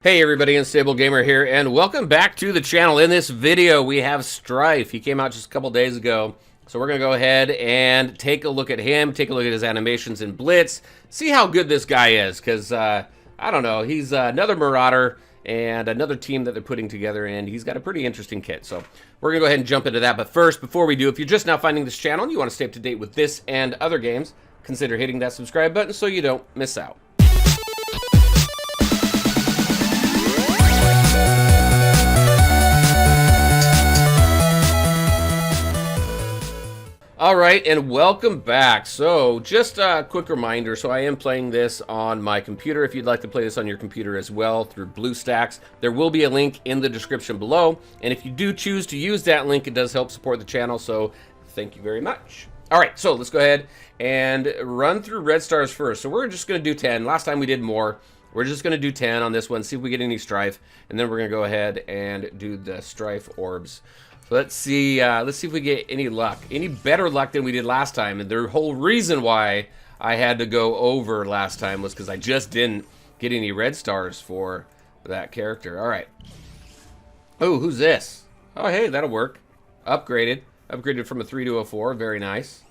Hey everybody, Unstable Gamer here, and welcome back to the channel. In this video, we have Stryfe. He came out just a couple days ago, so we're going to go ahead and take a look at him, take a look at his animations in Blitz, see how good this guy is, because, I don't know, he's another Marauder and another team that they're putting together, and he's got a pretty interesting kit, so we're going to go ahead and jump into that. But first, before we do, if you're just now finding this channel and you want to stay up to date with this and other games, consider hitting that subscribe button so you don't miss out. Alright, and welcome back. So, just a quick reminder, so I am playing this on my computer. If you'd like to play this on your computer as well through BlueStacks, there will be a link in the description below. And if you do choose to use that link, it does help support the channel, so thank you very much. Alright, so let's go ahead and run through red stars first. So we're just going to do 10. Last time we did more. We're just going to do 10 on this one, see if we get any Stryfe, and then we're going to go ahead and do the Stryfe orbs. Let's see if we get any luck. Any better luck than we did last time. And the whole reason why I had to go over last time was because I just didn't get any red stars for that character. Alright. Oh, who's this? Oh, hey, that'll work. Upgraded. Upgraded from a 3 to a 4. Very nice.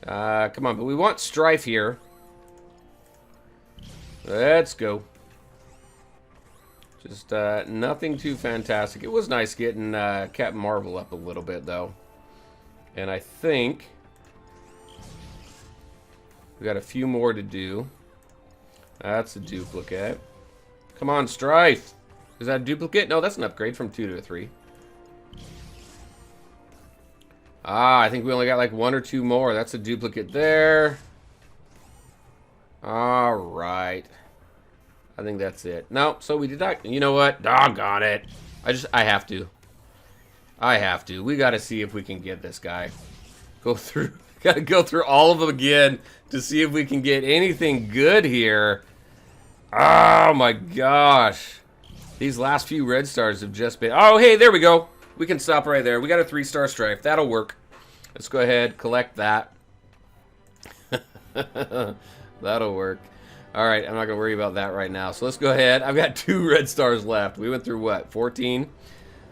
Come on, but we want Stryfe here. Let's go. Just nothing too fantastic. It was nice getting Captain Marvel up a little bit, though. And I think we got a few more to do. That's a duplicate. Come on, Stryfe. Is that a duplicate? No, that's an upgrade from 2 to a 3. Ah, I think we only got like 1 or 2 more. That's a duplicate there. All right. I think that's it. No, so we did not. You know what? Doggone it. I have to. I have to. We got to see if we can get this guy. Got to go through all of them again to see if we can get anything good here. Oh my gosh. These last few red stars have just been. Oh, hey, there we go. We can stop right there. We got a 3-star Stryfe. That'll work. Let's go ahead, collect that. That'll work. Alright, I'm not going to worry about that right now. So let's go ahead. I've got 2 red stars left. We went through, what, 14?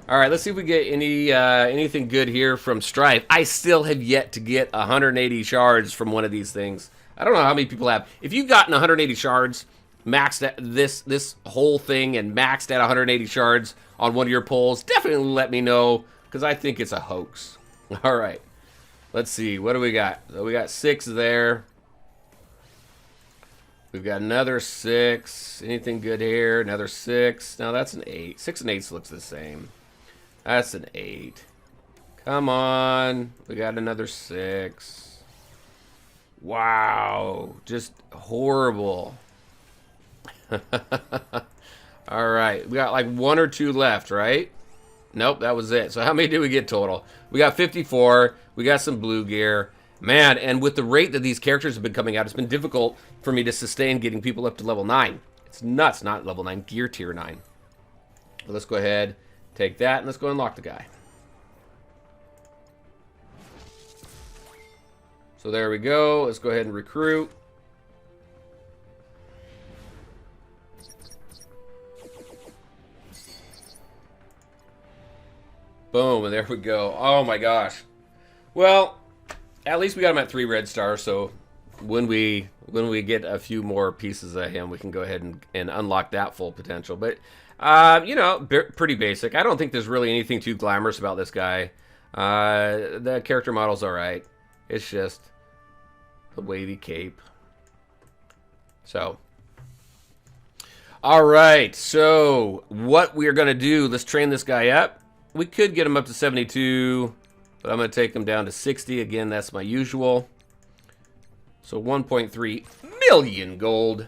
Alright, let's see if we get anything good here from Stryfe. I still have yet to get 180 shards from one of these things. I don't know how many people have. If you've gotten 180 shards, maxed at this whole thing, and maxed at 180 shards on one of your pulls, definitely let me know, because I think it's a hoax. Alright, let's see. What do we got? So we got 6 there. We've got another 6. Anything good here? Another 6. No, that's an 8. 6 and 8 looks the same. That's an 8. Come on. We got another 6. Wow. Just horrible. Alright. We got like 1 or 2 left, right? Nope, that was it. So how many did we get total? We got 54. We got some blue gear. Man, and with the rate that these characters have been coming out, it's been difficult for me to sustain getting people up to level 9. It's nuts, not level 9, gear tier 9. But let's go ahead, take that, and let's go unlock the guy. So there we go. Let's go ahead and recruit. Boom, and there we go. Oh my gosh. Well, at least we got him at 3 red stars, so when we get a few more pieces of him, we can go ahead and unlock that full potential. But, you know, pretty basic. I don't think there's really anything too glamorous about this guy. The character model's alright. It's just the wavy cape. So, alright, so what we're going to do, let's train this guy up. We could get him up to 72... but I'm going to take them down to 60. Again, that's my usual. So 1.3 million gold.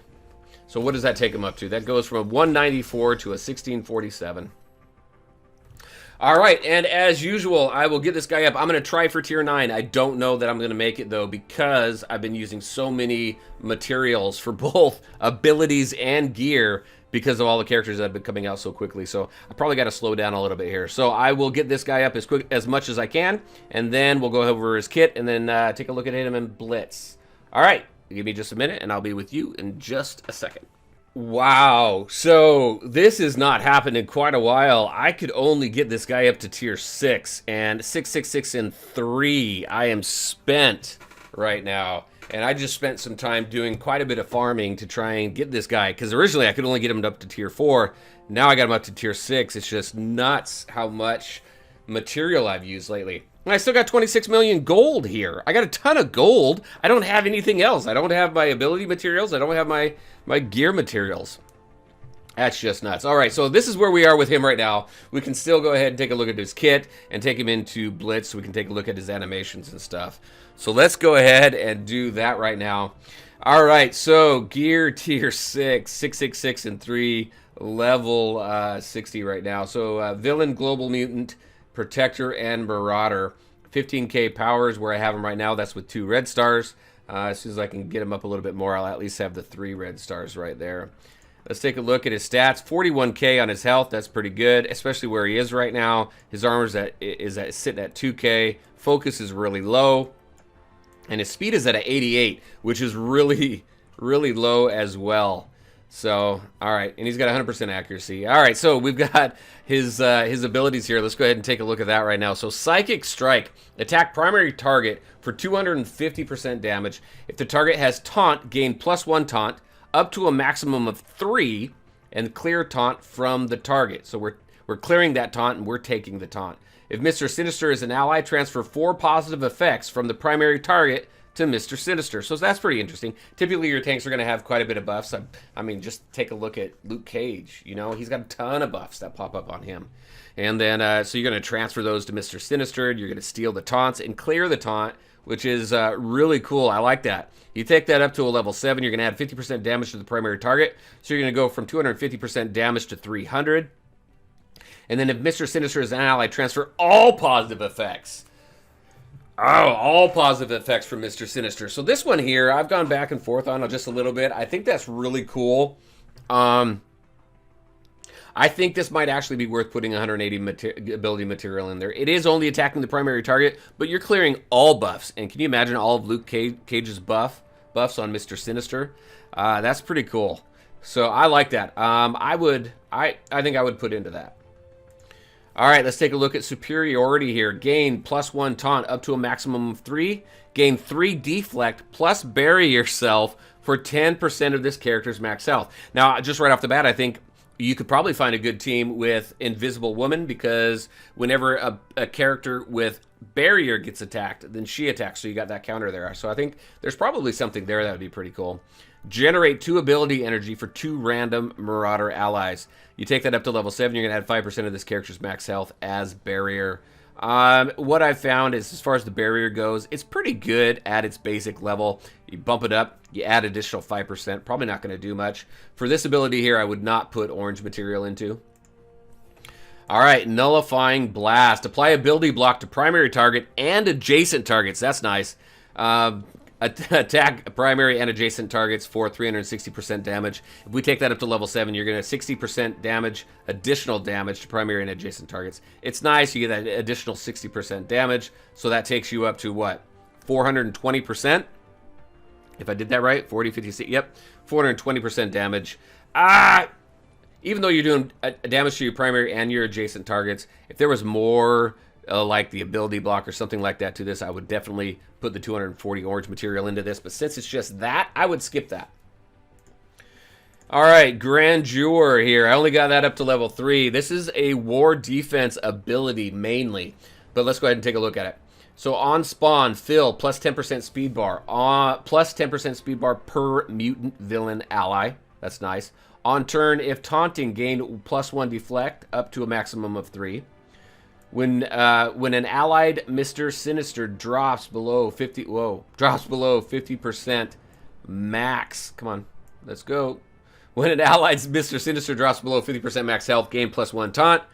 So what does that take them up to? That goes from a 194 to a 1647. All right, and as usual, I will get this guy up. I'm going to try for tier 9. I don't know that I'm going to make it, though, because I've been using so many materials for both abilities and gear because of all the characters that have been coming out so quickly. So I probably got to slow down a little bit here. So I will get this guy up as much as I can, and then we'll go over his kit and then take a look at him in Blitz. All right, give me just a minute, and I'll be with you in just a second. Wow. So this has not happened in quite a while. I could only get this guy up to tier 6 and 666 and 3. I am spent right now. And I just spent some time doing quite a bit of farming to try and get this guy. Because originally I could only get him up to tier 4. Now I got him up to tier 6. It's just nuts how much material I've used lately. And I still got 26 million gold here. I got a ton of gold. I don't have anything else. I don't have my ability materials. I don't have my gear materials. That's just nuts. All right, so this is where we are with him right now. We can still go ahead and take a look at his kit and take him into Blitz so we can take a look at his animations and stuff. So let's go ahead and do that right now. All right, so gear tier 6, 666 and 3, level 60 right now. So villain, global mutant, protector, and marauder. 15k power is where I have him right now. That's with 2 red stars. As soon as I can get him up a little bit more, I'll at least have the 3 red stars right there. Let's take a look at his stats. 41k on his health. That's pretty good, especially where he is right now. His armor is sitting at 2k. Focus is really low. And his speed is at 88, which is really, really low as well. So, all right, and he's got 100% accuracy. All right, so we've got his abilities here. Let's go ahead and take a look at that right now. So, Psychic Strike. Attack primary target for 250% damage. If the target has taunt, gain +1 taunt, up to a maximum of 3, and clear taunt from the target. So we're clearing that taunt, and we're taking the taunt. If Mr. Sinister is an ally, transfer 4 positive effects from the primary target to Mr. Sinister. So that's pretty interesting. Typically, your tanks are going to have quite a bit of buffs. I mean, just take a look at Luke Cage. You know, he's got a ton of buffs that pop up on him. And then, so you're going to transfer those to Mr. Sinister. You're going to steal the taunts and clear the taunt, which is really cool. I like that. You take that up to a level 7, you're going to add 50% damage to the primary target. So you're going to go from 250% damage to 300. And then if Mr. Sinister is an ally, transfer all positive effects. Oh, all positive effects from Mr. Sinister. So this one here, I've gone back and forth on it just a little bit. I think that's really cool. I think this might actually be worth putting 180 ability material in there. It is only attacking the primary target, but you're clearing all buffs. And can you imagine all of Luke Cage's buffs on Mr. Sinister? That's pretty cool. So I like that. I think I would put into that. All right, let's take a look at superiority here. Gain +1 taunt up to a maximum of 3. Gain 3 deflect plus bury yourself for 10% of this character's max health. Now, just right off the bat, I think you could probably find a good team with Invisible Woman, because whenever a character with barrier gets attacked, then she attacks, so you got that counter there. So I think there's probably something there that would be pretty cool. Generate 2 ability energy for 2 random Marauder allies. You take that up to level 7, you're going to add 5% of this character's max health as barrier. What I've found is, as far as the barrier goes, it's pretty good at its basic level. You bump it up, you add additional 5%. Probably not going to do much. For this ability here, I would not put orange material into. All right, Nullifying Blast. Apply ability block to primary target and adjacent targets. That's nice. Attack primary and adjacent targets for 360% damage. If we take that up to level 7, you're going to have 60% damage, additional damage to primary and adjacent targets. It's nice. You get that additional 60% damage. So that takes you up to what? 420%? If I did that right? 40, 50, 60. Yep. 420% damage. Even though you're doing damage to your primary and your adjacent targets, if there was more like the ability block or something like that to this, I would definitely put the 240 orange material into this. But since it's just that, I would skip that. All right, Grandeur here. I only got that up to level 3. This is a war defense ability mainly. But let's go ahead and take a look at it. So on spawn, fill plus 10% speed bar. Plus 10% speed bar per mutant villain ally. That's nice. On turn, if taunting, gain +1 deflect up to a maximum of 3. When an allied Mr. Sinister drops below 50% max. Come on, let's go. When an allied Mr. Sinister drops below 50% max health, gain +1 taunt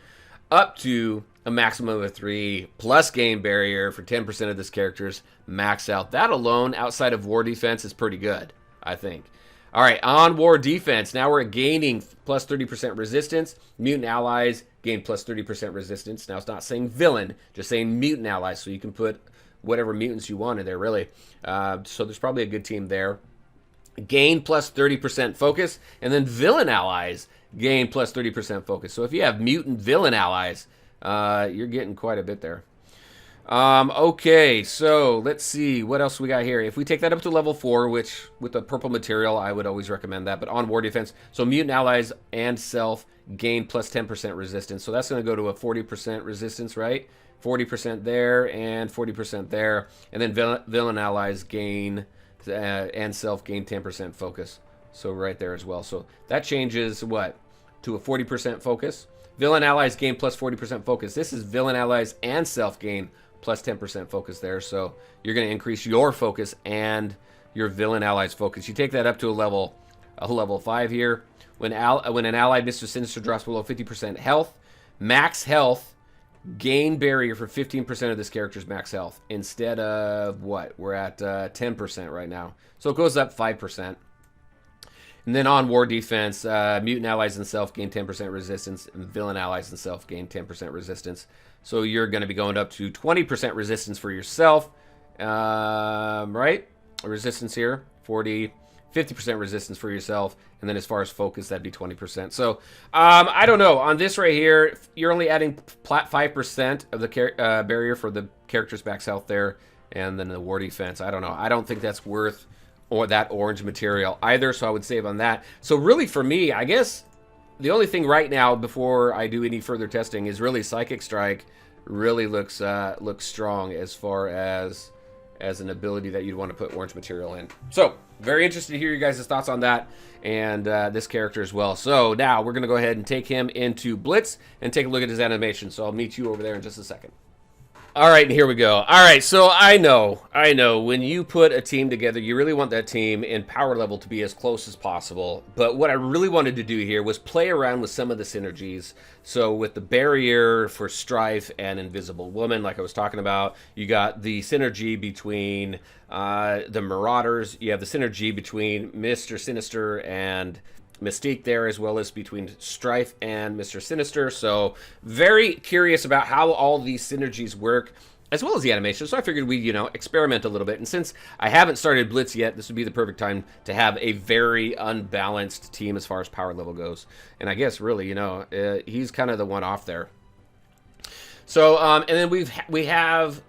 up to a maximum of 3 plus gain barrier for 10% of this character's max health. That alone, outside of war defense, is pretty good, I think. All right, on war defense, now we're gaining plus 30% resistance. Mutant allies gain plus 30% resistance. Now, it's not saying villain, just saying mutant allies, so you can put whatever mutants you want in there, really. So there's probably a good team there. gain plus 30% focus, and then villain allies gain plus 30% focus. So if you have mutant villain allies, you're getting quite a bit there. Okay, so let's see what else we got here. If we take that up to level 4, which with the purple material, I would always recommend that, but on war defense, so mutant allies and self gain plus 10% resistance. So that's going to go to a 40% resistance, right? 40% there and 40% there. And then villain allies gain and self gain 10% focus. So right there as well. So that changes what? To a 40% focus. Villain allies gain plus 40% focus. This is villain allies and self gain plus 10% focus there. So you're going to increase your focus and your villain allies focus. You take that up to a level 5 here. When an allied Mr. Sinister drops below 50% health, max health, gain barrier for 15% of this character's max health. Instead of what? We're at 10% right now. So it goes up 5%. And then on war defense, mutant allies and self gain 10% resistance, and villain allies and self gain 10% resistance. So you're going to be going up to 20% resistance for yourself, right? Resistance here, 40, 50% resistance for yourself, and then as far as focus, that'd be 20%. So I don't know. On this right here, you're only adding 5% of the barrier for the character's max health there, and then the war defense. I don't know. I don't think that's worth or that orange material either, so I would save on that. So really for me, I guess the only thing right now before I do any further testing is really Psychic Strike really looks strong as far as an ability that you'd want to put orange material in. So very interested to hear you guys' thoughts on that and this character as well. So now we're going to go ahead and take him into Blitz and take a look at his animation. So I'll meet you over there in just a second. All right, and here we go. All right, so I know, when you put a team together, you really want that team in power level to be as close as possible. But what I really wanted to do here was play around with some of the synergies. So with the barrier for Stryfe and Invisible Woman, like I was talking about, you got the synergy between the Marauders. You have the synergy between Mr. Sinister and Mystique there, as well as between Stryfe and Mr. Sinister. So very curious about how all these synergies work, as well as the animation. So I figured we'd, experiment a little bit. And since I haven't started Blitz yet, this would be the perfect time to have a very unbalanced team as far as power level goes. And I guess really, he's kind of the one off there. So and then we have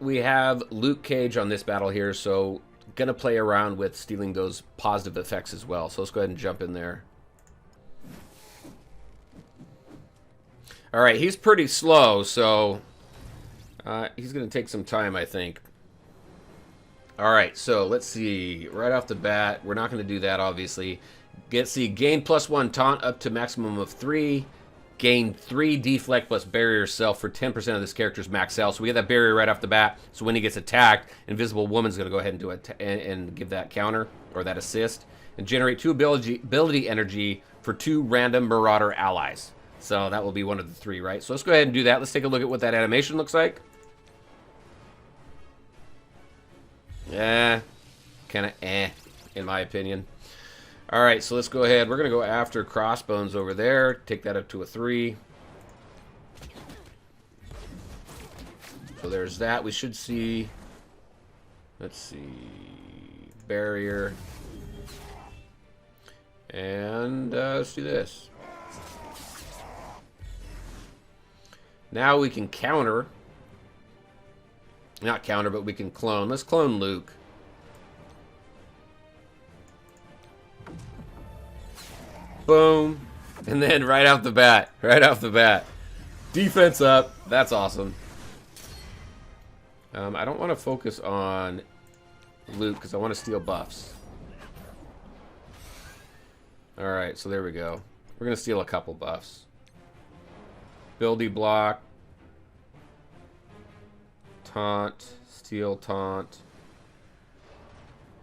Luke Cage on this battle here. So gonna play around with stealing those positive effects as well. So let's go ahead and jump in there. All right, he's pretty slow, so he's going to take some time, I think. All right, so let's see. Right off the bat, we're not going to do that, obviously. Gain +1 taunt up to maximum of 3. Gain 3 deflect plus barrier self for 10% of this character's max health. So we get that barrier right off the bat. So when he gets attacked, Invisible Woman's going to go ahead and do it and give that counter or that assist. And generate 2 ability energy for 2 random Marauder allies. So that will be one of the 3, right? So let's go ahead and do that. Let's take a look at what that animation looks like. Yeah, kind of in my opinion. All right, so let's go ahead. We're going to go after Crossbones over there. Take that up to a 3. So there's that. We should see, let's see, barrier. And let's do this. Now we can counter. Not counter, but we can clone. Let's clone Luke. Boom. And then right off the bat. Defense up. That's awesome. I don't want to focus on Luke because I want to steal buffs. Alright, so there we go. We're going to steal a couple buffs. Buildy block, taunt, steal taunt.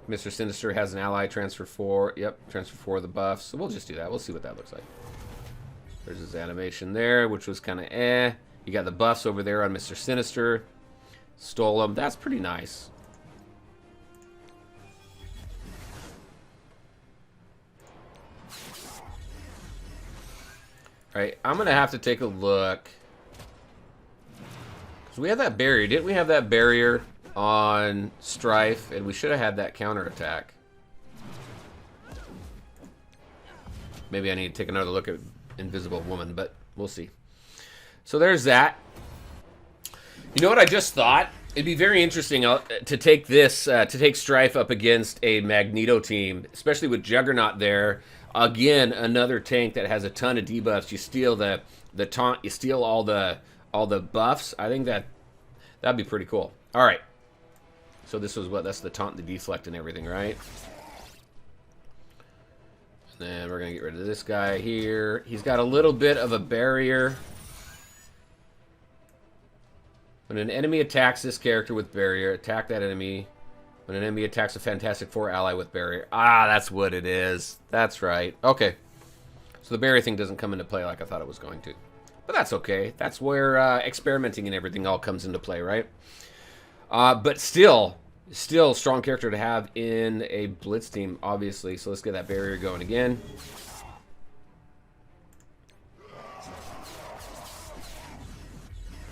Mr. Sinister has an ally, transfer 4. Yep, transfer 4 of the buffs. So we'll just do that. We'll see what that looks like. There's his animation there, which was kind of You got the buffs over there on Mr. Sinister. Stole them. That's pretty nice. Alright, I'm going to have to take a look. Because we had that barrier. Didn't we have that barrier on Stryfe? And we should have had that counterattack. Maybe I need to take another look at Invisible Woman, but we'll see. So there's that. You know what I just thought? It'd be very interesting to take this, to take Stryfe up against a Magneto team, especially with Juggernaut there. Again, another tank that has a ton of debuffs. You steal the taunt, you steal all the buffs. I think that'd be pretty cool. All right. So this was what? That's the taunt, the deflect, and everything, right? And then we're gonna get rid of this guy here. He's got a little bit of a barrier. When an enemy attacks this character with barrier, attack that enemy. When an enemy attacks a Fantastic Four ally with barrier. Ah, that's what it is. That's right. Okay. So the barrier thing doesn't come into play like I thought it was going to. But that's okay. That's where experimenting and everything all comes into play, right? But still strong character to have in a Blitz team, obviously. So let's get that barrier going again.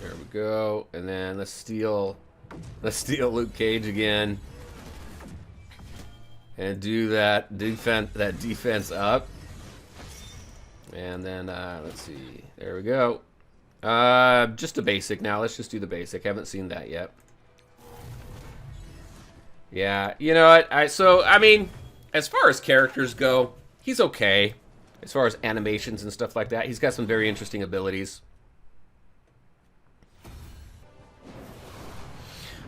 There we go. And then let's steal Luke Cage again. And do that defense up. And then let's see. There we go. Just a basic now. Let's just do the basic. Haven't seen that yet. Yeah, you know what? I mean, as far as characters go, he's okay. As far as animations and stuff like that, he's got some very interesting abilities.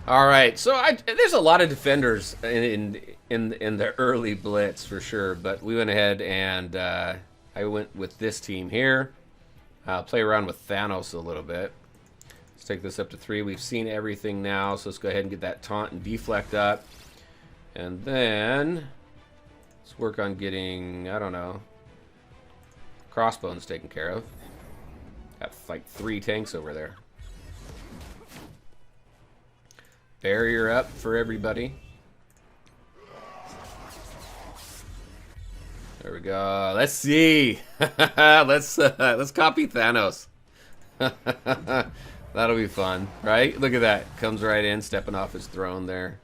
All right, so there's a lot of defenders in the early Blitz for sure, but we went ahead and I went with this team here. Play around with Thanos a little bit. Let's take this up to 3. We've seen everything now, so let's go ahead and get that taunt and deflect up. And then let's work on getting, I don't know, crossbones taken care of. Got like 3 tanks over there. Barrier up for everybody. There we go. Let's see. let's copy Thanos. That'll be fun, right? Look at that. Comes right in, stepping off his throne there.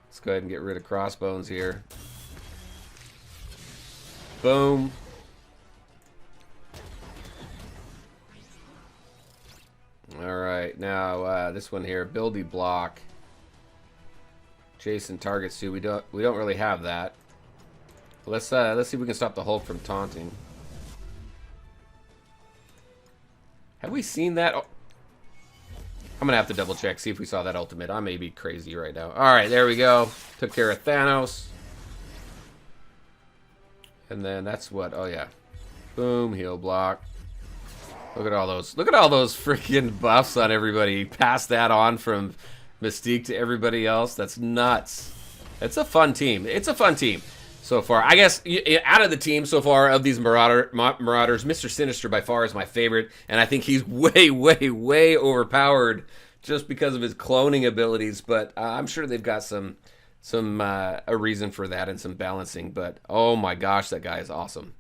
Let's go ahead and get rid of crossbones here. Boom. All right, now this one here, ability block. Jason targets too. We don't really have that. Let's see if we can stop the Hulk from taunting. Have we seen that? Oh. I'm gonna have to double check, see if we saw that ultimate. I may be crazy right now. All right, there we go. Took care of Thanos. And then that's what? Oh yeah. Boom, heal block. Look at all those. Look at all those freaking buffs on everybody. Pass that on from Mystique to everybody else. That's nuts. It's a fun team. It's a fun team so far. I guess out of the team so far of these Marauders, Mr. Sinister by far is my favorite, and I think he's way, way, way overpowered just because of his cloning abilities. But I'm sure they've got a reason for that and some balancing. But oh my gosh, that guy is awesome.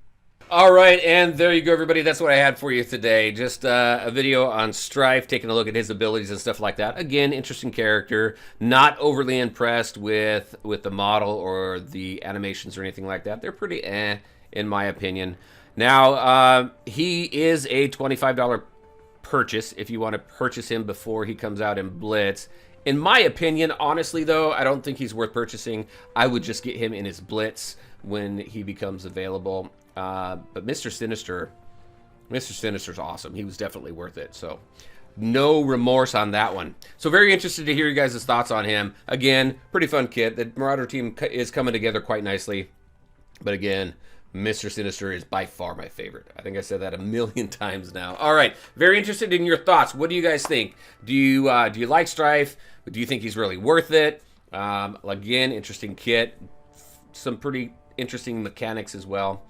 All right, and there you go, everybody. That's what I had for you today. Just a video on Stryfe, taking a look at his abilities and stuff like that. Again, interesting character. Not overly impressed with the model or the animations or anything like that. They're pretty in my opinion. Now, he is a $25 purchase if you want to purchase him before he comes out in Blitz. In my opinion, honestly, though, I don't think he's worth purchasing. I would just get him in his Blitz when he becomes available. But Mr. Sinister's awesome. He was definitely worth it. So no remorse on that one. So very interested to hear you guys' thoughts on him. Again, pretty fun kit. The Marauder team is coming together quite nicely. But again, Mr. Sinister is by far my favorite. I think I said that a million times now. All right, very interested in your thoughts. What do you guys think? Do you like Stryfe? Do you think he's really worth it? Again, interesting kit. Some pretty interesting mechanics as well.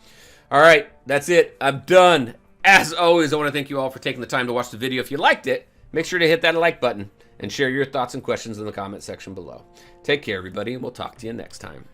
All right, that's it. I'm done. As always, I want to thank you all for taking the time to watch the video. If you liked it, make sure to hit that like button and share your thoughts and questions in the comment section below. Take care, everybody, and we'll talk to you next time.